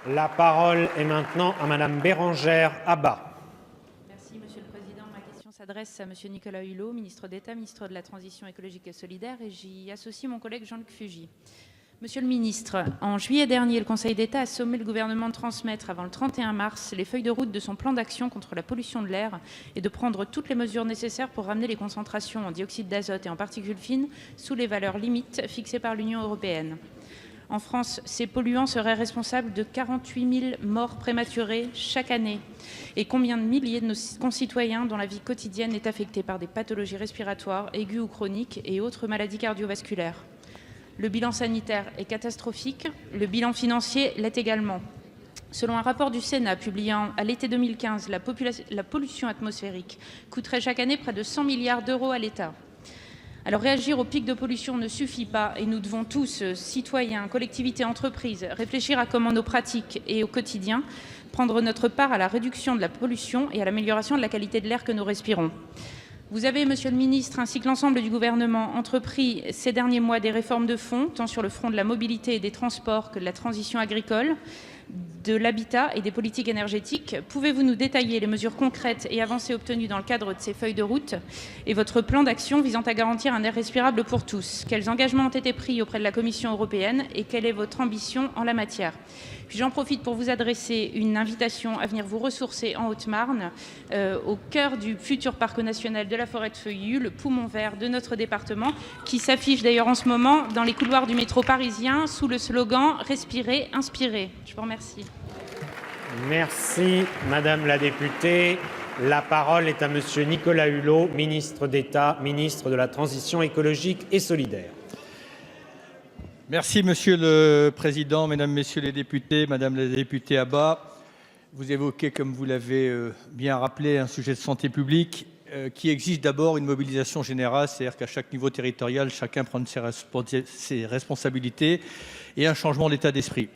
La parole est maintenant à Madame Bérangère Abba. Merci, Monsieur le Président. Ma question s'adresse à Monsieur Nicolas Hulot, ministre d'État, ministre de la Transition écologique et solidaire, et j'y associe mon collègue Jean-Luc Fugit. Monsieur le ministre, en juillet dernier, le Conseil d'État a sommé le gouvernement de transmettre avant le 31 mars les feuilles de route de son plan d'action contre la pollution de l'air et de prendre toutes les mesures nécessaires pour ramener les concentrations en dioxyde d'azote et en particules fines sous les valeurs limites fixées par l'Union européenne. En France, ces polluants seraient responsables de 48 000 morts prématurées chaque année. Et combien de milliers de nos concitoyens dont la vie quotidienne est affectée par des pathologies respiratoires, aiguës ou chroniques et autres maladies cardiovasculaires? Le bilan sanitaire est catastrophique, le bilan financier l'est également. Selon un rapport du Sénat publié à l'été 2015, la pollution atmosphérique coûterait chaque année près de 100 milliards d'euros à l'État. Alors réagir au pic de pollution ne suffit pas et nous devons tous, citoyens, collectivités, entreprises, réfléchir à comment nos pratiques et au quotidien prendre notre part à la réduction de la pollution et à l'amélioration de la qualité de l'air que nous respirons. Vous avez, Monsieur le Ministre, ainsi que l'ensemble du gouvernement, entrepris ces derniers mois des réformes de fond, tant sur le front de la mobilité et des transports que de la transition agricole, de l'habitat et des politiques énergétiques. Pouvez-vous nous détailler les mesures concrètes et avancées obtenues dans le cadre de ces feuilles de route et votre plan d'action visant à garantir un air respirable pour tous? Quels engagements ont été pris auprès de la Commission européenne et quelle est votre ambition en la matière? Puis j'en profite pour vous adresser une invitation à venir vous ressourcer en Haute-Marne, au cœur du futur parc national de la forêt de Feuillus, le poumon vert de notre département, qui s'affiche d'ailleurs en ce moment dans les couloirs du métro parisien sous le slogan « Respirer, inspirer ». Je vous remercie. Merci, Madame la députée. La parole est à Monsieur Nicolas Hulot, ministre d'État, ministre de la Transition écologique et solidaire. Merci, Monsieur le Président, Mesdames, Messieurs les députés, Madame la députée Abba. Vous évoquez, comme vous l'avez bien rappelé, un sujet de santé publique qui exige d'abord une mobilisation générale, c'est-à-dire qu'à chaque niveau territorial, chacun prenne ses responsabilités et un changement d'état d'esprit.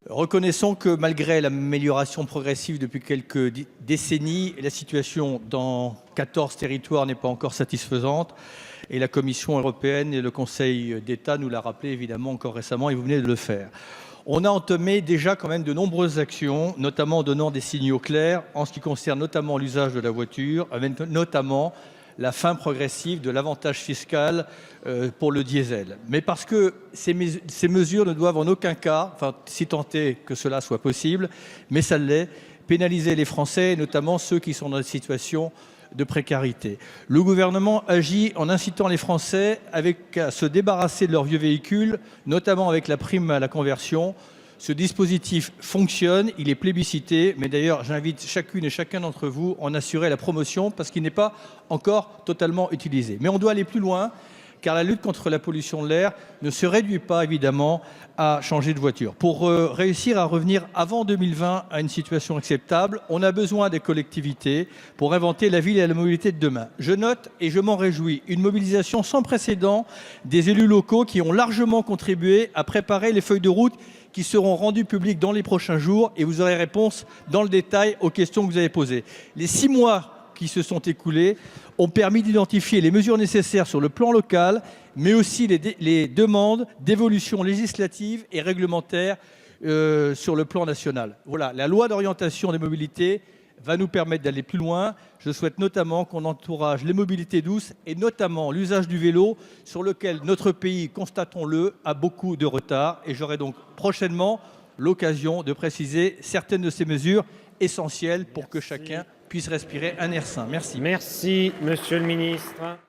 Reconnaissons que malgré l'amélioration progressive depuis quelques décennies, la situation dans 14 territoires n'est pas encore satisfaisante. Et la Commission européenne et le Conseil d'État nous l'a rappelé évidemment encore récemment et vous venez de le faire. On a entamé déjà quand même de nombreuses actions, notamment en donnant des signaux clairs en ce qui concerne notamment l'usage de la voiture, avec notamment la fin progressive de l'avantage fiscal pour le diesel. Mais parce que ces mesures ne doivent en aucun cas, enfin si tant est que cela soit possible, mais ça l'est, pénaliser les Français, notamment ceux qui sont dans des situations de précarité. Le gouvernement agit en incitant les Français à se débarrasser de leurs vieux véhicules, notamment avec la prime à la conversion. Ce dispositif fonctionne, il est plébiscité, mais d'ailleurs j'invite chacune et chacun d'entre vous à en assurer la promotion parce qu'il n'est pas encore totalement utilisé. Mais on doit aller plus loin car la lutte contre la pollution de l'air ne se réduit pas évidemment à changer de voiture. Pour réussir à revenir avant 2020 à une situation acceptable, on a besoin des collectivités pour inventer la ville et la mobilité de demain. Je note et je m'en réjouis une mobilisation sans précédent des élus locaux qui ont largement contribué à préparer les feuilles de route qui seront rendues publiques dans les prochains jours et vous aurez réponse dans le détail aux questions que vous avez posées. Les 6 mois qui se sont écoulés ont permis d'identifier les mesures nécessaires sur le plan local, mais aussi les demandes d'évolution législative et réglementaire sur le plan national. Voilà, la loi d'orientation des mobilités va nous permettre d'aller plus loin. Je souhaite notamment qu'on encourage les mobilités douces et notamment l'usage du vélo sur lequel notre pays, constatons-le, a beaucoup de retard. Et j'aurai donc prochainement l'occasion de préciser certaines de ces mesures essentielles pour que chacun puisse respirer un air sain. Merci. Merci, Monsieur le Ministre.